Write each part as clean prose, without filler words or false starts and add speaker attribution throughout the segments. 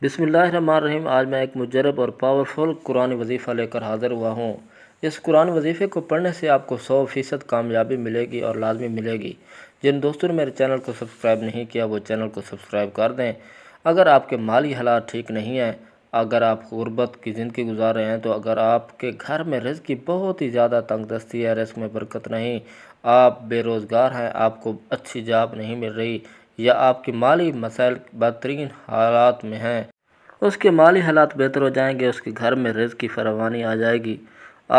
Speaker 1: بسم اللہ الرحمن الرحیم۔ آج میں ایک مجرب اور پاورفل قرآن وظیفہ لے کر حاضر ہوا ہوں۔ اس قرآن وظیفے کو پڑھنے سے آپ کو 100% کامیابی ملے گی اور لازمی ملے گی۔ جن دوستوں نے میرے چینل کو سبسکرائب نہیں کیا وہ چینل کو سبسکرائب کر دیں۔ اگر آپ کے مالی حالات ٹھیک نہیں ہیں، اگر آپ غربت کی زندگی گزار رہے ہیں، تو اگر آپ کے گھر میں رزق کی بہت ہی زیادہ تنگ دستی ہے، رزق میں برکت نہیں، آپ بے روزگار ہیں، آپ کو اچھی جاب نہیں مل رہی، یا آپ کی مالی مسائل بدترین حالات میں ہیں، اس کے مالی حالات بہتر ہو جائیں گے، اس کے گھر میں رزق کی فراوانی آ جائے گی۔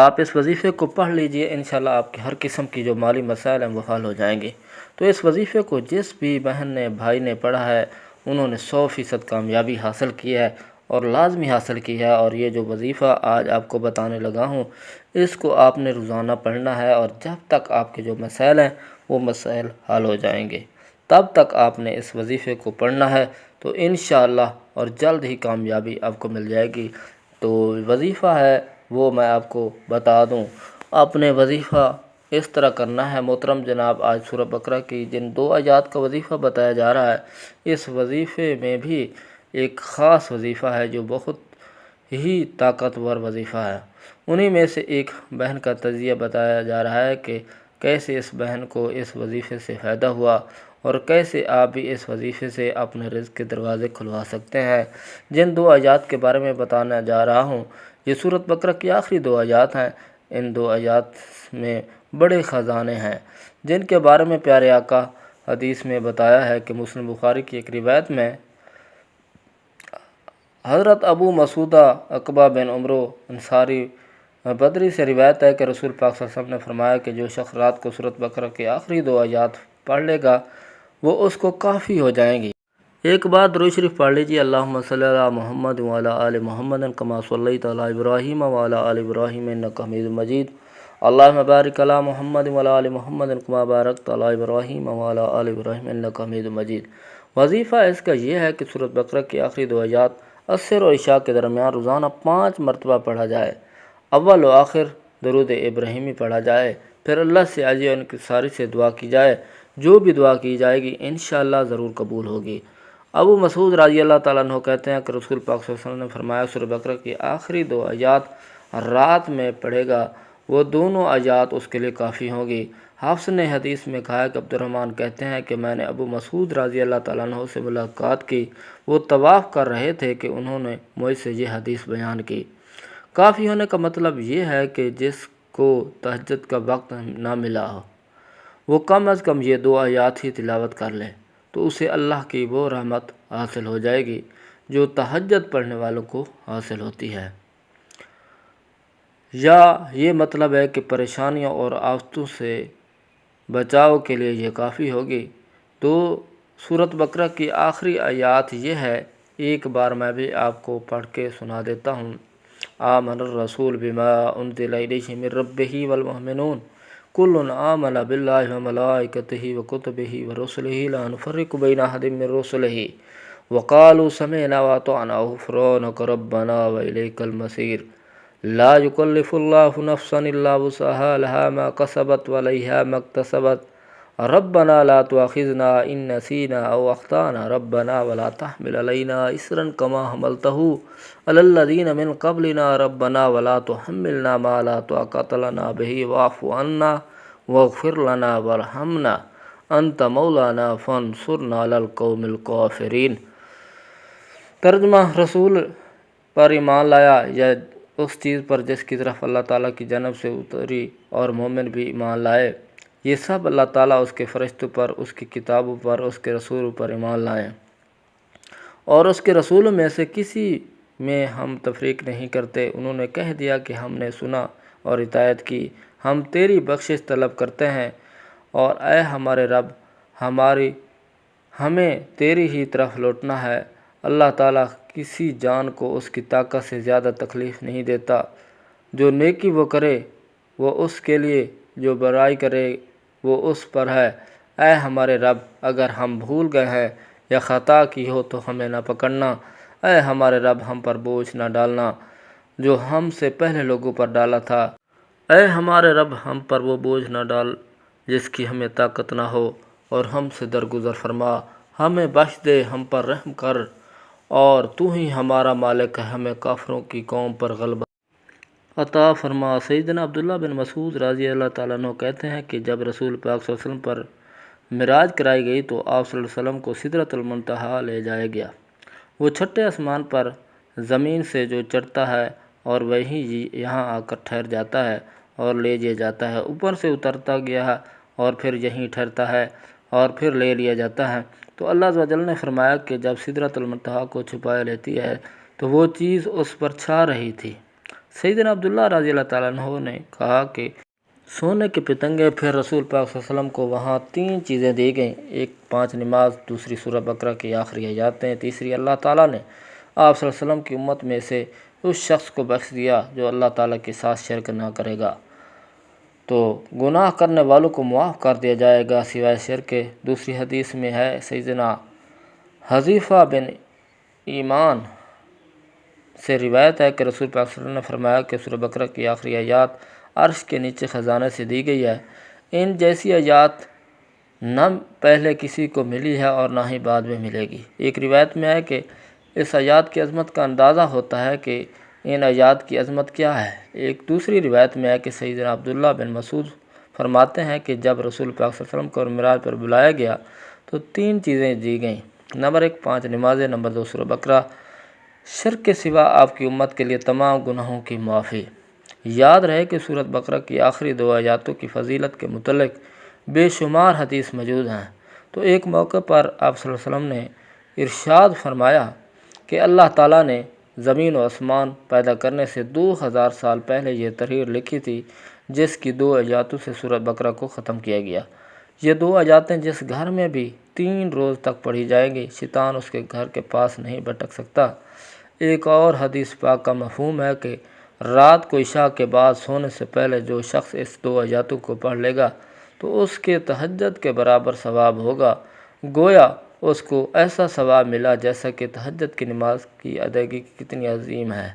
Speaker 1: آپ اس وظیفے کو پڑھ لیجئے، انشاءاللہ آپ کے ہر قسم کی جو مالی مسائل ہیں وہ حل ہو جائیں گے۔ تو اس وظیفے کو جس بھی بہن نے بھائی نے پڑھا ہے، انہوں نے 100% کامیابی حاصل کی ہے اور لازمی حاصل کی ہے۔ اور یہ جو وظیفہ آج آپ کو بتانے لگا ہوں، اس کو آپ نے روزانہ پڑھنا ہے، اور جب تک آپ کے جو مسائل ہیں وہ مسائل حل ہو جائیں گے، تب تک آپ نے اس وظیفے کو پڑھنا ہے، تو انشاءاللہ اور جلد ہی کامیابی آپ کو مل جائے گی۔ تو وظیفہ ہے وہ میں آپ کو بتا دوں۔ آپ نے وظیفہ اس طرح کرنا ہے محترم جناب۔ آج سورہ بقرہ کی جن 2 آیات کا وظیفہ بتایا جا رہا ہے، اس وظیفے میں بھی ایک خاص وظیفہ ہے جو بہت ہی طاقتور وظیفہ ہے۔ انہی میں سے ایک بہن کا تجزیہ بتایا جا رہا ہے کہ کیسے اس بہن کو اس وظیفے سے فائدہ ہوا، اور کیسے آپ بھی اس وظیفے سے اپنے رزق کے دروازے کھلوا سکتے ہیں۔ جن 2 آیات کے بارے میں بتانا جا رہا ہوں، یہ سورۃ بقرہ کی آخری 2 آیات ہیں۔ ان 2 آیات میں بڑے خزانے ہیں، جن کے بارے میں پیارے آقا حدیث میں بتایا ہے کہ مسلم بخاری کی ایک روایت میں حضرت ابو مسعودہ عقبہ بن عمرو انصاری بدری سے روایت ہے کہ رسول پاک صلی اللہ علیہ وسلم نے فرمایا کہ جو شخص رات کو سورۃ بقرہ کی آخری 2 آیات پڑھ لے گا وہ اس کو کافی ہو جائیں گی۔ ایک بار درود شریف پڑھ لیجیے۔ اللہم صلی علی محمد وعلی آل محمد کما صلیت علی ابراہیم وعلی آل ابراہیم انک حمید مجید۔ اللہم بارک علی محمد وعلی آل محمد کما بارکت علی ابراہیم وعلی آل ابراہیم انک حمید مجید۔ وظیفہ اس کا یہ ہے کہ سورۃ بقرہ کی آخری 2 آیات عصر اور عشاء کے درمیان روزانہ 5 مرتبہ پڑھا جائے۔ اول و آخر درود ابراہیمی پڑھا جائے، پھر اللہ سے عاجزی اور انکساری سے دعا کی جائے۔ جو بھی دعا کی جائے گی انشاءاللہ ضرور قبول ہوگی۔ ابو مسعود رضی اللہ تعالیٰ عنہ کہتے ہیں کہ رسول پاک صلی اللہ علیہ وسلم نے فرمایا سورۃ بقرہ کی آخری 2 آیات رات میں پڑھے گا، وہ دونوں آیات اس کے لیے کافی ہوں گی۔ حفص نے حدیث میں کہا کہ عبد الرحمن کہتے ہیں کہ میں نے ابو مسعود رضی اللہ تعالیٰ عنہ سے ملاقات کی، وہ طواف کر رہے تھے کہ انہوں نے مجھ سے یہ حدیث بیان کی۔ کافی ہونے کا مطلب یہ ہے کہ جس کو تہجد کا وقت نہ ملا ہو، وہ کم از کم یہ 2 آیات ہی تلاوت کر لے، تو اسے اللہ کی وہ رحمت حاصل ہو جائے گی جو تہجد پڑھنے والوں کو حاصل ہوتی ہے۔ یا یہ مطلب ہے کہ پریشانیوں اور آفتوں سے بچاؤ کے لیے یہ کافی ہوگی۔ تو سورۃ بقرہ کی آخری آیات یہ ہے، ایک بار میں بھی آپ کو پڑھ کے سنا دیتا ہوں۔ آمن الرسول بما انزل الیہ من ربہ والمؤمنون کل آمن باللہ وملائکتہ وکتبہ ورسلہ لا نفرق بین احد من رسلہ وقالوا سمعنا واطعنا غفرانک ربنا والیک المصیر لا یکلف اللہ نفسا الا وسعها لها ما کسبت وعلیہا ما اکتسبت ربنا لا تؤاخذنا ان نسینا او اخطانا ربنا ولا تحمل علینا اصرا کما حملته علی الذین من قبلنا ربنا ولا تحملنا ما لا طاقت لنا به واعف عنا واغفر لنا وارحمنا انت مولانا فانصرنا علی القوم الکافرین۔ ترجمہ: رسول پر ایمان لایا یا اس چیز پر جس کی طرف اللہ تعالیٰ کی جانب سے اتری اور مومن بھی ایمان لائے، یہ سب اللہ تعالیٰ اس کے فرشتوں پر، اس کی کتابوں پر، اس کے رسولوں پر ایمان لائیں، اور اس کے رسولوں میں سے کسی میں ہم تفریق نہیں کرتے۔ انہوں نے کہہ دیا کہ ہم نے سنا اور اطاعت کی، ہم تیری بخشش طلب کرتے ہیں، اور اے ہمارے رب، ہمیں تیری ہی طرف لوٹنا ہے۔ اللہ تعالیٰ کسی جان کو اس کی طاقت سے زیادہ تکلیف نہیں دیتا۔ جو نیکی وہ کرے وہ اس کے لیے، جو برائی کرے وہ اس پر ہے۔ اے ہمارے رب، اگر ہم بھول گئے ہیں یا خطا کی ہو تو ہمیں نہ پکڑنا۔ اے ہمارے رب، ہم پر بوجھ نہ ڈالنا جو ہم سے پہلے لوگوں پر ڈالا تھا۔ اے ہمارے رب، ہم پر وہ بوجھ نہ ڈال جس کی ہمیں طاقت نہ ہو، اور ہم سے درگزر فرما، ہمیں بخش دے، ہم پر رحم کر، اور تو ہی ہمارا مالک ہے، ہمیں کافروں کی قوم پر غلبہ عطا فرما۔ سیدنا عبداللہ بن مسعود رضی اللہ تعالیٰ عنہ کہتے ہیں کہ جب رسول پاک صلی اللہ علیہ وسلم پر معراج کرائی گئی تو آپ صلی اللہ علیہ وسلم کو سدرۃ المنتہا لے جایا گیا۔ وہ چھٹے آسمان پر زمین سے جو چڑھتا ہے اور وہی یہاں آ کر ٹھہر جاتا ہے اور لے جیا جاتا ہے، اوپر سے اترتا گیا ہے اور پھر یہیں ٹھہرتا ہے اور پھر لے لیا جاتا ہے۔ تو اللہ عز و جل نے فرمایا کہ جب سدرۃ المنتہا کو چھپایا لیتی ہے تو وہ چیز اس پر چھا رہی تھی۔ سیدنا عبداللہ رضی اللہ تعالیٰ عنہ نے کہا کہ سونے کے پتنگے، پھر رسول پاک صلی اللہ علیہ وسلم کو وہاں 3 چیزیں دی گئیں، ایک 5 نماز، دوسری سورہ بقرہ کی آخری آیاتیں، تیسری اللہ تعالیٰ نے آپ صلی اللہ علیہ وسلم کی امت میں سے اس شخص کو بخش دیا جو اللہ تعالیٰ کے ساتھ شرک نہ کرے گا، تو گناہ کرنے والوں کو معاف کر دیا جائے گا سوائے شرک کے۔ دوسری حدیث میں ہے، سیدنا حذیفہ بن ایمان سے روایت ہے کہ رسول پاک صلی اللہ علیہ وسلم نے فرمایا کہ سورہ بقرہ کی آخری آیات عرش کے نیچے خزانے سے دی گئی ہے، ان جیسی آیات نہ پہلے کسی کو ملی ہے اور نہ ہی بعد میں ملے گی۔ ایک روایت میں ہے کہ اس آیات کی عظمت کا اندازہ ہوتا ہے کہ ان آیات کی عظمت کیا ہے۔ ایک دوسری روایت میں ہے کہ سیدنا عبداللہ بن مسعود فرماتے ہیں کہ جب رسول پاک صلی اللہ علیہ وسلم کو معراج پر بلایا گیا تو 3 چیزیں دی گئیں، نمبر 1 5 نمازیں، نمبر 2 سورہ بقرہ، شرک کے سوا آپ کی امت کے لیے تمام گناہوں کی معافی۔ یاد رہے کہ سورۃ بقرہ کی آخری 2 آیاتوں کی فضیلت کے متعلق بے شمار حدیث موجود ہیں۔ تو ایک موقع پر آپ صلی اللہ علیہ وسلم نے ارشاد فرمایا کہ اللہ تعالیٰ نے زمین و آسمان پیدا کرنے سے 2000 سال پہلے یہ تحریر لکھی تھی جس کی 2 آیاتوں سے سورۃ بقرہ کو ختم کیا گیا۔ یہ 2 آیاتیں جس گھر میں بھی 3 روز تک پڑھی جائیں گی، شیطان اس کے گھر کے پاس نہیں بھٹک سکتا۔ ایک اور حدیث پاک کا مفہوم ہے کہ رات کو عشاء کے بعد سونے سے پہلے جو شخص اس 2 آیاتوں کو پڑھ لے گا تو اس کے تہجد کے برابر ثواب ہوگا، گویا اس کو ایسا ثواب ملا جیسا کہ تہجد کی نماز کی ادائیگی کتنی عظیم ہے۔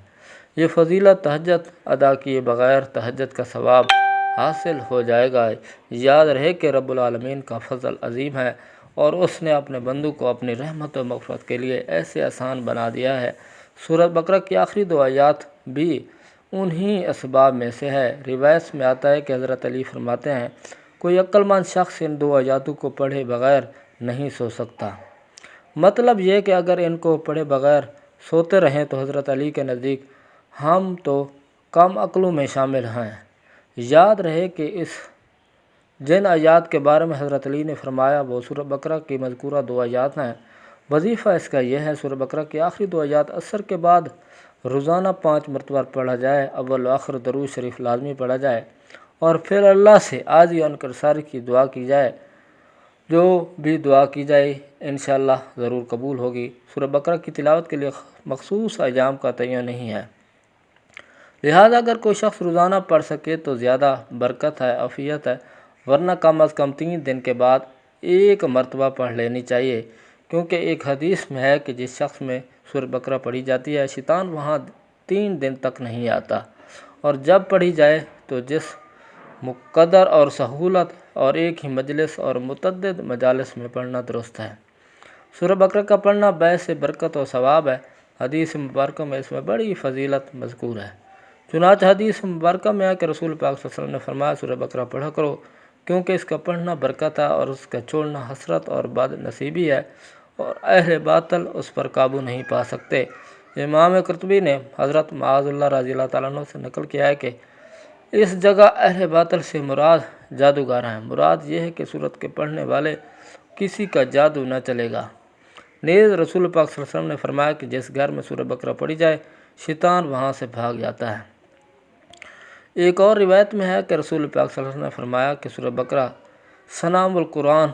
Speaker 1: یہ فضیلت تہجد ادا کیے بغیر تہجد کا ثواب حاصل ہو جائے گا۔ یاد رہے کہ رب العالمین کا فضل عظیم ہے اور اس نے اپنے بندوں کو اپنی رحمت و مغفرت کے لیے ایسے آسان بنا دیا ہے۔ سورۃ بقرہ کی آخری 2 آیات بھی انہی اسباب میں سے ہے۔ روایت میں آتا ہے کہ حضرت علی فرماتے ہیں، کوئی عقل مند شخص ان 2 آیاتوں کو پڑھے بغیر نہیں سو سکتا۔ مطلب یہ کہ اگر ان کو پڑھے بغیر سوتے رہیں تو حضرت علی کے نزدیک ہم تو کم عقلوں میں شامل ہیں۔ یاد رہے کہ جن آیات کے بارے میں حضرت علی نے فرمایا وہ سورۃ بقرہ کی مذکورہ 2 آیات ہیں۔ وظیفہ اس کا یہ ہے، سورۃ بقرہ کی آخری 2 آیات عصر کے بعد روزانہ 5 مرتبہ پڑھا جائے، اول و آخر درود شریف لازمی پڑھا جائے اور پھر اللہ سے عاجزی و انکساری کی دعا کی جائے۔ جو بھی دعا کی جائے انشاءاللہ ضرور قبول ہوگی۔ سورۃ بقرہ کی تلاوت کے لیے مخصوص ایام کا تعین نہیں ہے، لہذا اگر کوئی شخص روزانہ پڑھ سکے تو زیادہ برکت ہے، عافیت ہے، ورنہ کم از کم 3 دن کے بعد 1 مرتبہ پڑھ لینی چاہیے، کیونکہ ایک حدیث میں ہے کہ جس شخص میں سورۃ بقرہ پڑھی جاتی ہے شیطان وہاں 3 دن تک نہیں آتا، اور جب پڑھی جائے تو جس مقدر اور سہولت اور ایک ہی مجلس اور متعدد مجالس میں پڑھنا درست ہے۔ سورۃ بقرہ کا پڑھنا باعث برکت و ثواب ہے۔ حدیث مبارکہ میں اس میں بڑی فضیلت مذکور ہے۔ چنانچہ حدیث مبارکہ میں ہے کہ رسول پاک صلی اللہ علیہ وسلم نے فرمایا، سورۃ بقرہ پڑھا کرو کیونکہ اس کا پڑھنا برکت ہے اور اس کا چھوڑنا حسرت اور بد نصیبی ہے اور اہل باطل اس پر قابو نہیں پا سکتے۔ امام قرطبی نے حضرت معاذ اللہ رضی اللہ تعالیٰ عنہ سے نقل کیا ہے کہ اس جگہ اہل باطل سے مراد جادوگر ہیں۔ مراد یہ ہے کہ سورت کے پڑھنے والے کسی کا جادو نہ چلے گا۔ نیز رسول پاک صلی اللہ علیہ وسلم نے فرمایا کہ جس گھر میں سورۃ بقرہ پڑھی جائے شیطان وہاں سے بھاگ جاتا ہے۔ ایک اور روایت میں ہے کہ رسول پاک صلی اللہ علیہ وسلم نے فرمایا کہ سورۃ بقرہ سنام القرآن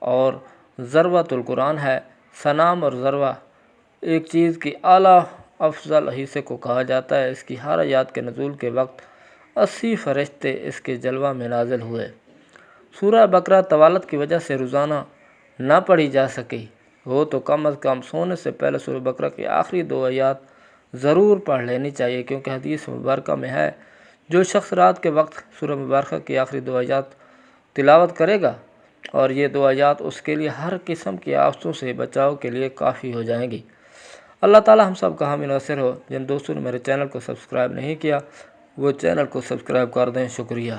Speaker 1: اور ذروۃ القرآن ہے۔ سنام اور ذروہ ایک چیز کی اعلیٰ افضل حصے کو کہا جاتا ہے۔ اس کی ہر آیات کے نزول کے وقت 80 فرشتے اس کے جلوہ میں نازل ہوئے۔ سورہ بقرہ طوالت کی وجہ سے روزانہ نہ پڑھی جا سکی ہو تو کم از کم سونے سے پہلے سورہ بقرہ کی آخری 2 آیات ضرور پڑھ لینی چاہیے، کیونکہ حدیث مبارکہ میں ہے جو شخص رات کے وقت سورہ مبارکہ کی آخری 2 آیات تلاوت کرے گا اور یہ 2 آیات اس کے لیے ہر قسم کی آفتوں سے بچاؤ کے لیے کافی ہو جائیں گی۔ اللہ تعالی ہم سب کا حامی ناصر ہو۔ جن دوستوں نے میرے چینل کو سبسکرائب نہیں کیا وہ چینل کو سبسکرائب کر دیں، شکریہ۔